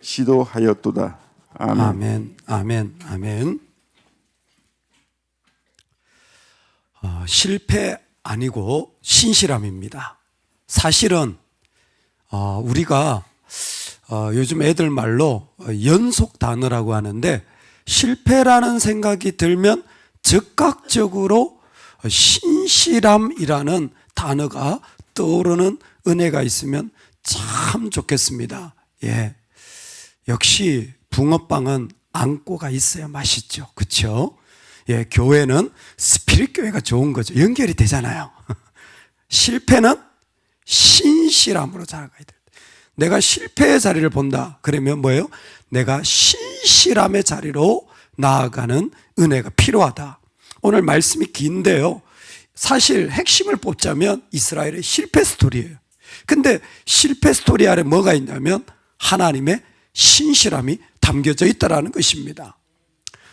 시도하였도다. 아멘. 아멘, 아멘, 아멘. 실패 아니고 신실함입니다. 사실은 우리가 요즘 애들 말로 연속 단어라고 하는데, 실패라는 생각이 들면 즉각적으로 신실함이라는 단어가 떠오르는 은혜가 있으면 참 좋겠습니다. 예, 역시 붕어빵은 안고가 있어야 맛있죠. 그렇죠? 예, 교회는 스피릿 교회가 좋은 거죠. 연결이 되잖아요. 실패는 신실함으로 자라가야 돼. 내가 실패의 자리를 본다. 그러면 뭐예요? 내가 신실함의 자리로 나아가는 은혜가 필요하다. 오늘 말씀이 긴데요, 사실 핵심을 뽑자면 이스라엘의 실패 스토리예요. 근데 실패 스토리 아래 뭐가 있냐면 하나님의 신실함이 담겨져 있다는 것입니다.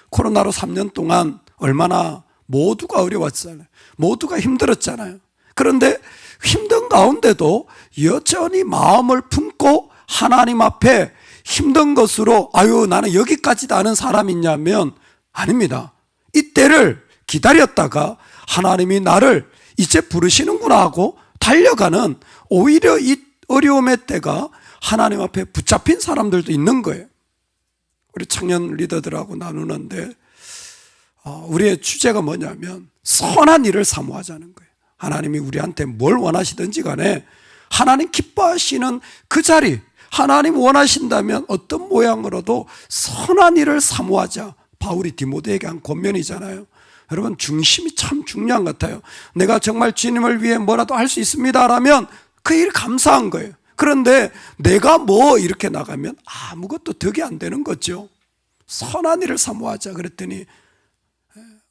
코로나로 3년 동안 얼마나 모두가 어려웠잖아요. 모두가 힘들었잖아요. 그런데 힘든 가운데도 여전히 마음을 품고 하나님 앞에 힘든 것으로 나는 여기까지도 아는 사람이 있냐면 아닙니다. 이때를 기다렸다가 하나님이 나를 이제 부르시는구나 하고 달려가는, 오히려 이 어려움의 때가 하나님 앞에 붙잡힌 사람들도 있는 거예요. 우리 청년 리더들하고 나누는데 우리의 주제가 뭐냐면 선한 일을 사모하자는 거예요. 하나님이 우리한테 뭘 원하시든지 간에 하나님 기뻐하시는 그 자리, 하나님 원하신다면 어떤 모양으로도 선한 일을 사모하자. 바울이 디모데에게 한 권면이잖아요. 여러분, 중심이 참 중요한 것 같아요. 내가 정말 주님을 위해 뭐라도 할 수 있습니다라면 그 일 감사한 거예요. 그런데 내가 이렇게 나가면 아무것도 덕이 안 되는 거죠. 선한 일을 사모하자 그랬더니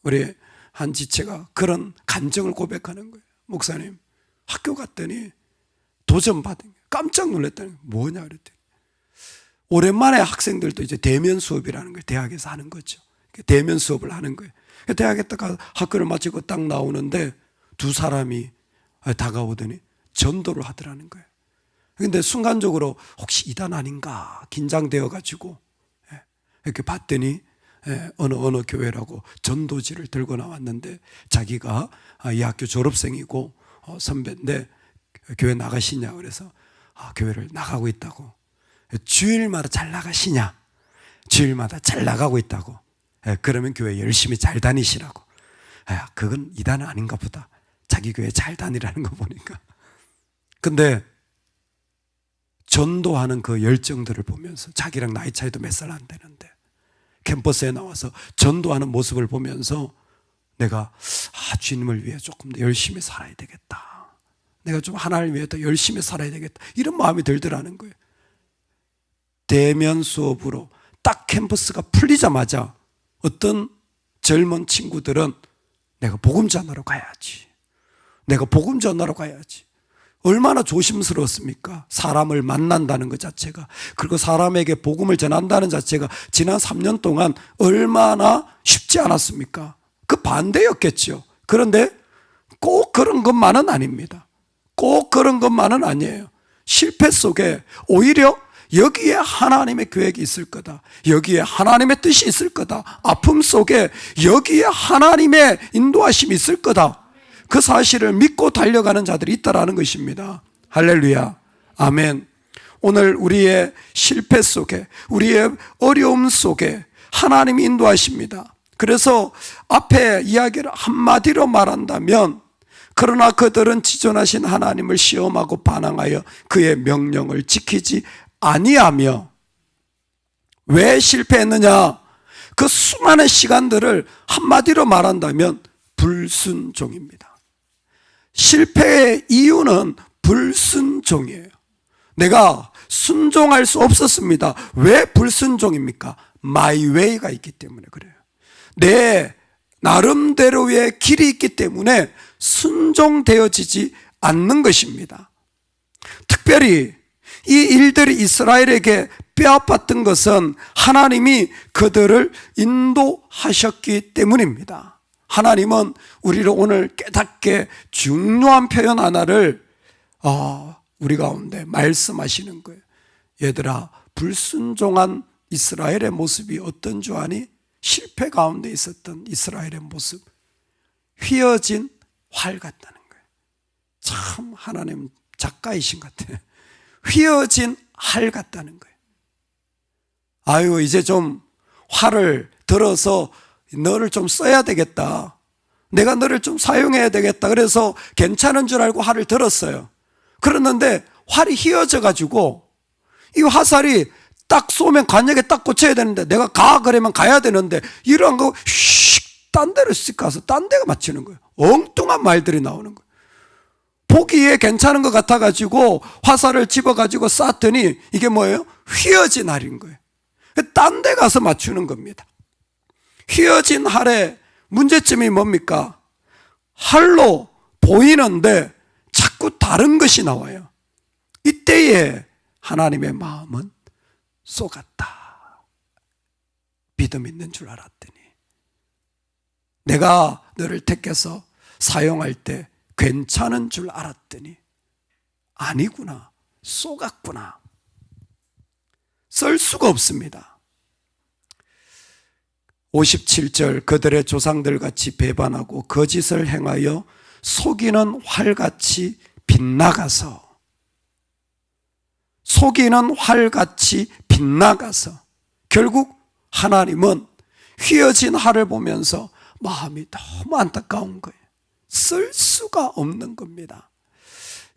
우리 한 지체가 그런 간증을 고백하는 거예요. 목사님, 학교 갔더니 도전받은 거예요. 깜짝 놀랐다는 거예요. 뭐냐 그랬더니 오랜만에 학생들도 이제 대면 수업이라는 걸 대학에서 하는 거죠. 대면 수업을 하는 거예요. 대학에 딱 학교를 마치고 딱 나오는데 두 사람이 다가오더니 전도를 하더라는 거예요. 근데 순간적으로 혹시 이단 아닌가 긴장되어 가지고 이렇게 봤더니 어느 교회라고 전도지를 들고 나왔는데, 자기가 이 학교 졸업생이고 선배인데 교회 나가시냐 그래서 교회를 나가고 있다고. 주일마다 잘 나가시냐? 주일마다 잘 나가고 있다고. 그러면 교회 열심히 잘 다니시라고. 그건 이단은 아닌가 보다. 자기 교회 잘 다니라는 거 보니까. 근데 전도하는 그 열정들을 보면서, 자기랑 나이 차이도 몇 살 안 되는데 캠퍼스에 나와서 전도하는 모습을 보면서 내가 주님을 위해 조금 더 열심히 살아야 되겠다. 내가 좀 하나님을 위해 더 열심히 살아야 되겠다. 이런 마음이 들더라는 거예요. 대면 수업으로 딱 캠퍼스가 풀리자마자 어떤 젊은 친구들은 내가 복음 전하러 가야지. 내가 복음 전하러 가야지. 얼마나 조심스러웠습니까? 사람을 만난다는 것 자체가, 그리고 사람에게 복음을 전한다는 자체가 지난 3년 동안 얼마나 쉽지 않았습니까? 그 반대였겠죠. 그런데 꼭 그런 것만은 아닙니다. 꼭 그런 것만은 아니에요. 실패 속에 오히려 여기에 하나님의 계획이 있을 거다. 여기에 하나님의 뜻이 있을 거다. 아픔 속에 여기에 하나님의 인도하심이 있을 거다. 그 사실을 믿고 달려가는 자들이 있다라는 것입니다. 할렐루야. 아멘. 오늘 우리의 실패 속에, 우리의 어려움 속에 하나님이 인도하십니다. 그래서 앞에 이야기를 한마디로 말한다면, 그러나 그들은 지존하신 하나님을 시험하고 반항하여 그의 명령을 지키지 아니하며. 왜 실패했느냐? 그 수많은 시간들을 한마디로 말한다면 불순종입니다. 실패의 이유는 불순종이에요. 내가 순종할 수 없었습니다. 왜 불순종입니까? My way가 있기 때문에 그래요. 내 나름대로의 길이 있기 때문에 순종되어지지 않는 것입니다. 특별히 이 일들이 이스라엘에게 뼈아팠던 것은 하나님이 그들을 인도하셨기 때문입니다. 하나님은 우리를 오늘 깨닫게 중요한 표현 하나를 우리 가운데 말씀하시는 거예요. 얘들아, 불순종한 이스라엘의 모습이 어떤 줄 아니? 실패 가운데 있었던 이스라엘의 모습, 휘어진 활 같다는 거예요. 참 하나님 작가이신 것 같아요. 휘어진 활 같다는 거예요. 아유, 이제 좀 활을 들어서 너를 좀 써야 되겠다, 내가 너를 좀 사용해야 되겠다, 그래서 괜찮은 줄 알고 활을 들었어요. 그랬는데 활이 휘어져 가지고 이 화살이 딱 쏘면 관역에 딱 꽂혀야 되는데, 내가 가 그러면 가야 되는데 이런 거 휙 딴 데로 쓱 가서 딴 데가 맞추는 거예요. 엉뚱한 말들이 나오는 거예요. 보기에 괜찮은 것 같아 가지고 화살을 집어 가지고 쐈더니 이게 뭐예요? 휘어진 활인 거예요. 딴 데 가서 맞추는 겁니다. 휘어진 활의 문제점이 뭡니까? 활로 보이는데 자꾸 다른 것이 나와요. 이때에 하나님의 마음은 쏘갔다. 믿음 있는 줄 알았더니, 내가 너를 택해서 사용할 때 괜찮은 줄 알았더니 아니구나, 쏘갔구나. 쓸 수가 없습니다. 57절, 그들의 조상들 같이 배반하고 거짓을 행하여 속이는 활같이 빗나가서, 속이는 활같이 빗나가서, 결국 하나님은 휘어진 활을 보면서 마음이 너무 안타까운 거예요. 쓸 수가 없는 겁니다.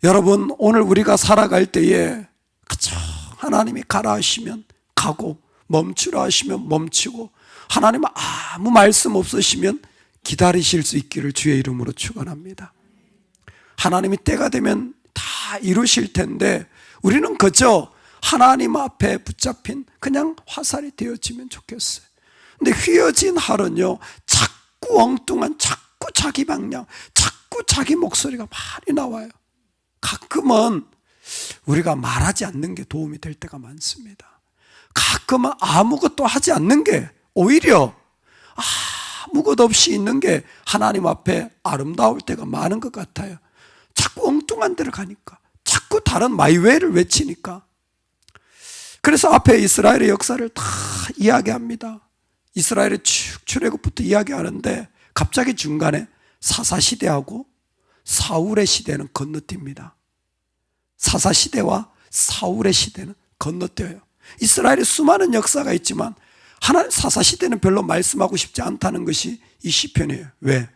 여러분, 오늘 우리가 살아갈 때에 그저 하나님이 가라 하시면 가고 멈추라 하시면 멈추고, 하나님 아무 말씀 없으시면 기다리실 수 있기를 주의 이름으로 축원합니다. 하나님이 때가 되면 다 이루실 텐데 우리는 그저 하나님 앞에 붙잡힌 그냥 화살이 되어지면 좋겠어요. 근데 휘어진 활은요, 자꾸 엉뚱한, 자꾸 자기 방향, 자꾸 자기 목소리가 많이 나와요. 가끔은 우리가 말하지 않는 게 도움이 될 때가 많습니다. 가끔은 아무것도 하지 않는 게 오히려 아무것 없이 있는 게 하나님 앞에 아름다울 때가 많은 것 같아요. 자꾸 엉뚱한 데를 가니까, 자꾸 다른 마이웨이를 외치니까. 그래서 앞에 이스라엘의 역사를 다 이야기합니다. 이스라엘의 출애굽부터 이야기하는데 갑자기 중간에 사사시대하고 사울의 시대는 건너뜁니다. 사사시대와 사울의 시대는 건너뛰어요. 이스라엘의 수많은 역사가 있지만 하나님 사사시대는 별로 말씀하고 싶지 않다는 것이 이 시편이에요. 왜?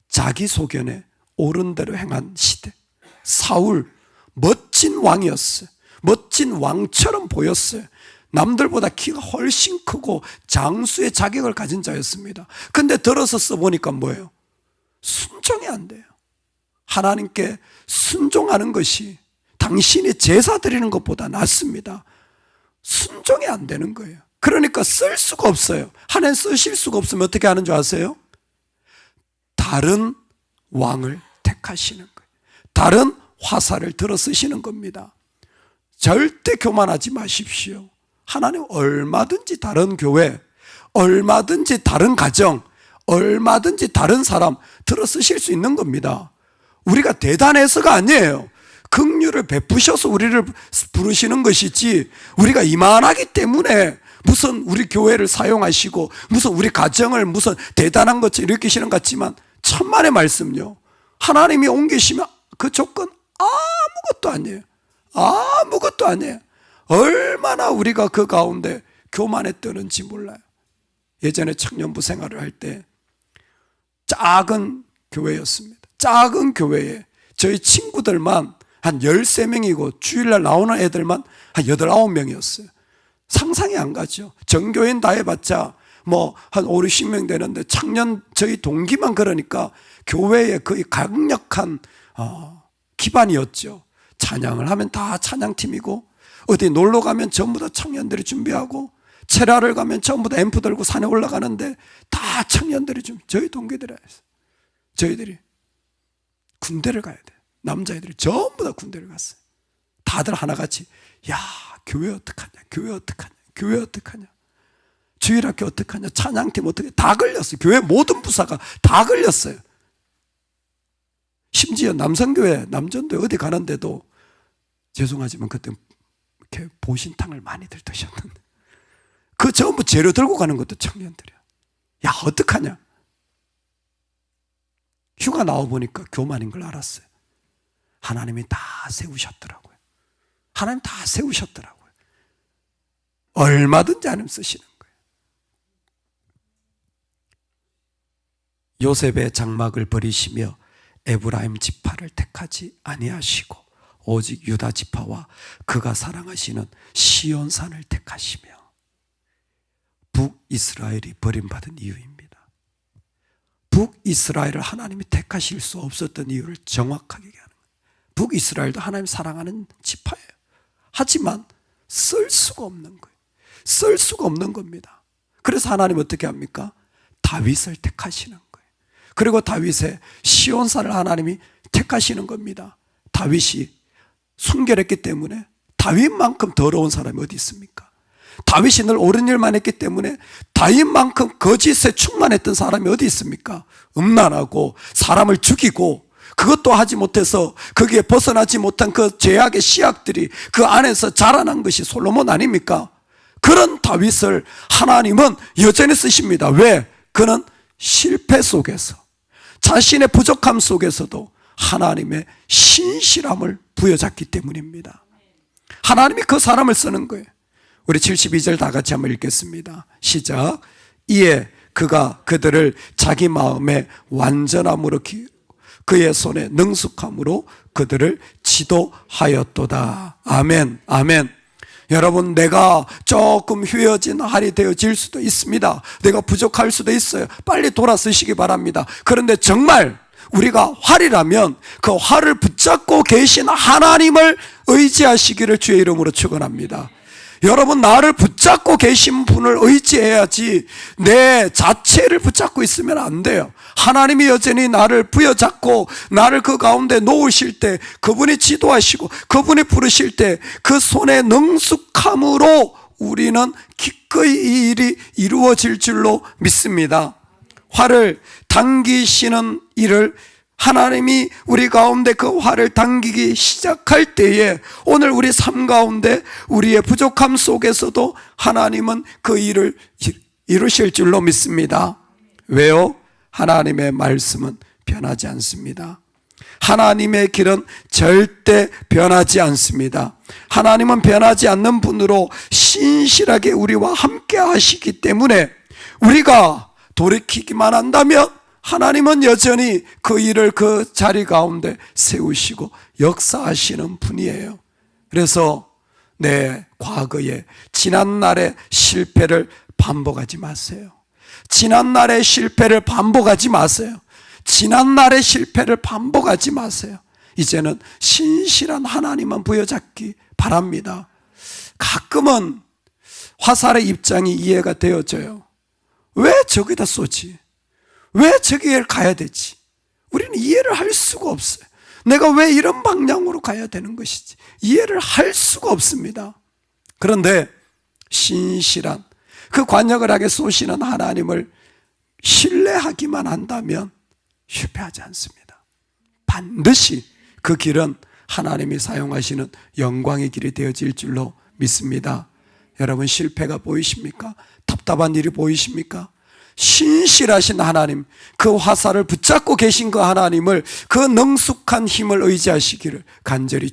자기 소견에 옳은 대로 행한 시대. 사울 멋진 왕이었어요. 멋진 왕처럼 보였어요. 남들보다 키가 훨씬 크고 장수의 자격을 가진 자였습니다. 근데 들어서 써보니까 뭐예요? 순종이 안 돼요. 하나님께 순종하는 것이 당신이 제사 드리는 것보다 낫습니다. 순종이 안 되는 거예요. 그러니까 쓸 수가 없어요. 하나님 쓰실 수가 없으면 어떻게 하는 줄 아세요? 다른 왕을 택하시는 거예요. 다른 화살을 들어 쓰시는 겁니다. 절대 교만하지 마십시오. 하나님 얼마든지 다른 교회, 얼마든지 다른 가정, 얼마든지 다른 사람 들어 쓰실 수 있는 겁니다. 우리가 대단해서가 아니에요. 긍휼을 베푸셔서 우리를 부르시는 것이지, 우리가 이만하기 때문에 무슨 우리 교회를 사용하시고 무슨 우리 가정을 무슨 대단한 것처럼 일으키시는 것 같지만, 천만의 말씀요, 하나님이 옮기시면 그 조건 아무것도 아니에요. 아무것도 아니에요. 얼마나 우리가 그 가운데 교만했던지 몰라요. 예전에 청년부 생활을 할 때 작은 교회였습니다. 작은 교회에 저희 친구들만 한 13명이고 주일날 나오는 애들만 한 8, 9명이었어요. 상상이 안 가죠. 전교인 다 해봤자 뭐 한 5, 60명 되는데 청년 저희 동기만 그러니까 교회의 거의 강력한 기반이었죠. 찬양을 하면 다 찬양팀이고, 어디 놀러 가면 전부 다 청년들이 준비하고, 체라를 가면 전부 다 앰프 들고 산에 올라가는데 다 청년들이 저희 동기들이 했어요. 저희들이 군대를 가야 돼. 남자애들이 전부 다 군대를 갔어요. 다들 하나같이, 야, 교회 어떡하냐, 교회 어떡하냐, 교회 어떡하냐, 주일학교 어떡하냐, 찬양팀 어떡하냐, 다 걸렸어요. 교회 모든 부사가 다 걸렸어요. 심지어 남성교회, 남전도에 어디 가는데도 죄송하지만 그때 이렇게 보신탕을 많이들 드셨는데 그 전부 재료 들고 가는 것도 청년들이야. 야, 어떡하냐? 휴가 나와보니까 교만인 걸 알았어요. 하나님이 다 세우셨더라고요. 하나님 다 세우셨더라고요. 얼마든지 하나님 쓰시는 거예요. 요셉의 장막을 버리시며 에브라임 지파를 택하지 아니하시고 오직 유다 지파와 그가 사랑하시는 시온산을 택하시며 북이스라엘이 버림받은 이유입니다. 북이스라엘을 하나님이 택하실 수 없었던 이유를 정확하게 얘기하는 거예요. 북이스라엘도 하나님 사랑하는 지파예요. 하지만 쓸 수가 없는 거예요. 쓸 수가 없는 겁니다. 그래서 하나님 어떻게 합니까? 다윗을 택하시는 거예요. 그리고 다윗의 시온산을 하나님이 택하시는 겁니다. 다윗이 순결했기 때문에 다윗만큼 더러운 사람이 어디 있습니까? 다윗이 늘 옳은 일만 했기 때문에 다윗만큼 거짓에 충만했던 사람이 어디 있습니까? 음란하고 사람을 죽이고 그것도 하지 못해서 거기에 벗어나지 못한 그 죄악의 씨앗들이 그 안에서 자라난 것이 솔로몬 아닙니까? 그런 다윗을 하나님은 여전히 쓰십니다. 왜? 그는 실패 속에서 자신의 부족함 속에서도 하나님의 신실함을 부여잡기 때문입니다. 하나님이 그 사람을 쓰는 거예요. 우리 72절 다 같이 한번 읽겠습니다. 시작. 이에 그가 그들을 자기 마음에 완전함으로 그의 손에 능숙함으로 그들을 지도하였도다. 아멘, 아멘. 여러분, 내가 조금 휘어진 할이 되어질 수도 있습니다. 내가 부족할 수도 있어요. 빨리 돌아서시기 바랍니다. 그런데 정말 우리가 활이라면 그 활을 붙잡고 계신 하나님을 의지하시기를 주의 이름으로 축원합니다. 여러분, 나를 붙잡고 계신 분을 의지해야지 내 자체를 붙잡고 있으면 안 돼요. 하나님이 여전히 나를 부여잡고 나를 그 가운데 놓으실 때, 그분이 지도하시고 그분이 부르실 때 그 손의 능숙함으로 우리는 기꺼이 이 일이 이루어질 줄로 믿습니다. 활을 당기시는 일을 하나님이 우리 가운데 그 활을 당기기 시작할 때에 오늘 우리 삶 가운데 우리의 부족함 속에서도 하나님은 그 일을 이루실 줄로 믿습니다. 왜요? 하나님의 말씀은 변하지 않습니다. 하나님의 길은 절대 변하지 않습니다. 하나님은 변하지 않는 분으로 신실하게 우리와 함께 하시기 때문에 우리가 돌이키기만 한다면 하나님은 여전히 그 일을 그 자리 가운데 세우시고 역사하시는 분이에요. 그래서 내 과거에 지난날의 실패를 반복하지 마세요. 지난날의 실패를 반복하지 마세요. 지난날의 실패를 반복하지 마세요. 이제는 신실한 하나님만 부여잡기 바랍니다. 가끔은 화살의 입장이 이해가 되어져요. 왜 저기다 쏘지? 왜 저기에 가야 되지? 우리는 이해를 할 수가 없어요. 내가 왜 이런 방향으로 가야 되는 것이지? 이해를 할 수가 없습니다. 그런데 신실한 그 관역을하게 쏘시는 하나님을 신뢰하기만 한다면 실패하지 않습니다. 반드시 그 길은 하나님이 사용하시는 영광의 길이 되어질 줄로 믿습니다. 여러분, 실패가 보이십니까? 답답한 일이 보이십니까? 신실하신 하나님, 그 화살을 붙잡고 계신 그 하나님을, 그 능숙한 힘을 의지하시기를 간절히